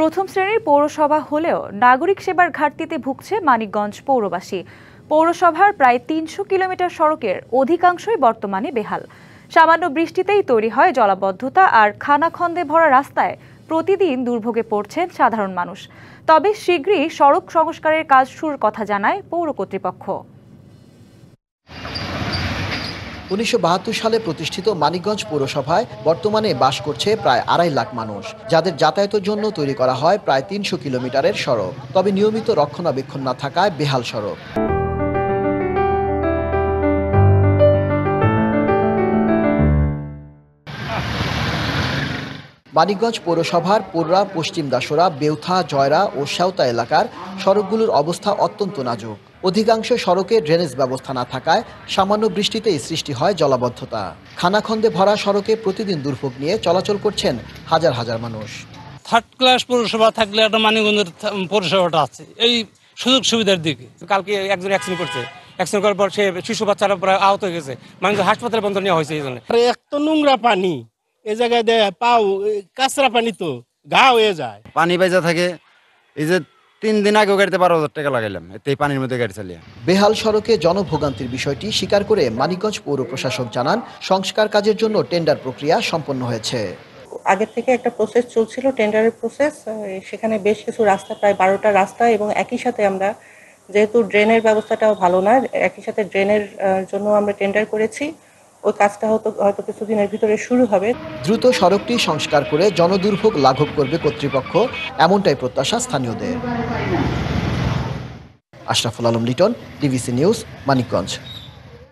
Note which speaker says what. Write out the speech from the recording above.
Speaker 1: প্রথম শ্রেণীর পৌরসভা হলেও নাগরিক সেবার ঘাটতিতে ভুগছে মানিকগঞ্জ পৌরবাসী। পৌরসভার প্রায় ৩০০ কিলোমিটার সড়কের অধিকাংশই বর্তমানে বেহাল। সামান্য বৃষ্টিতেই তৈরি হয় জলাবদ্ধতা, আর খানাখন্দে ভরা রাস্তায় প্রতিদিন দুর্ভোগে পড়ছেন সাধারণ মানুষ। তবে শীঘ্রই সড়ক সংস্কারের কাজ শুরুর কথা জানায় পৌর কর্তৃপক্ষ।
Speaker 2: ১৯৭২ সালে প্রতিষ্ঠিত মানিকগঞ্জ পৌরসভায় বর্তমানে বাস করছে প্রায় ২.৫ লাখ মানুষ, যাদের যাতায়াতের জন্য তৈরি করা হয় প্রায় ৩০০ কিলোমিটারের সড়ক। তবে নিয়মিত রক্ষণাবেক্ষণ না থাকায় বেহাল সড়ক। মানিকগঞ্জ পৌরসভার পোররা, পশ্চিম দাসরা, বেউথা, জয়রা ও শেওতা এলাকার সড়কগুলোর অবস্থা অত্যন্ত নাজুক। অধিকাংশ সড়কে ড্রেনেজ ব্যবস্থা না থাকায় সামান্য বৃষ্টিতেই সৃষ্টি হয় জলাবদ্ধতা। খানাখন্দে ভরা সড়কে প্রতিদিন দুর্ভোগ নিয়ে চলাচল করছেন হাজার হাজার মানুষ।
Speaker 3: থার্ড ক্লাস পৌরসভা থাকলে একটা মানিকগঞ্জের পৌরসভাটা আছে এই সুযোগ সুবিধার দিকে।
Speaker 4: কালকে একজন অ্যাক্সিডেন্ট করছে, অ্যাক্সিডেন্ট করার পর সে শিশু বাচ্চারা প্রায় আহত হয়ে গেছে, মানিকগঞ্জ হাসপাতালে বন্ধ নেওয়া হয়েছে। এই জন্য
Speaker 5: এত নোংরা পানি এই জায়গায় দেয়, পাও কাঁচরা পানি তো ঘা হয়ে যায়,
Speaker 6: পানি বাইজা থাকে। এই যে ৩ দিন আগেও গাড়িতে ১২,০০০ টাকা লাগাইলাম এই পানির মধ্যে গাড়ি চালিয়ে।
Speaker 2: বেহাল সড়কে জনভোগান্তির বিষয়টি স্বীকার করে মানিকগঞ্জ পৌর প্রশাসক জানান, সংস্কার কাজের জন্য টেন্ডার প্রক্রিয়া সম্পন্ন হয়েছে।
Speaker 7: আগের থেকে একটা প্রসেস চলছিল, টেন্ডারের প্রসেস। সেখানে বেশ কিছু রাস্তা, প্রায় ১২টা রাস্তা, এবং একই সাথে আমরা যেহেতু ড্রেনের ব্যবস্থাটাও ভালো না, একই সাথে ড্রেনের জন্য আমরা টেন্ডার করেছি। ওই কাজটা হয়তো কিছুদিনের ভিতরে শুরু হবে।
Speaker 2: দ্রুত সড়কটি সংস্কার করে জনদুর্ভোগ লাঘব করবে কর্তৃপক্ষ, এমনটাই প্রত্যাশা স্থানীয়দের। Ashraful Alam Liton, DBC news, Manikganj.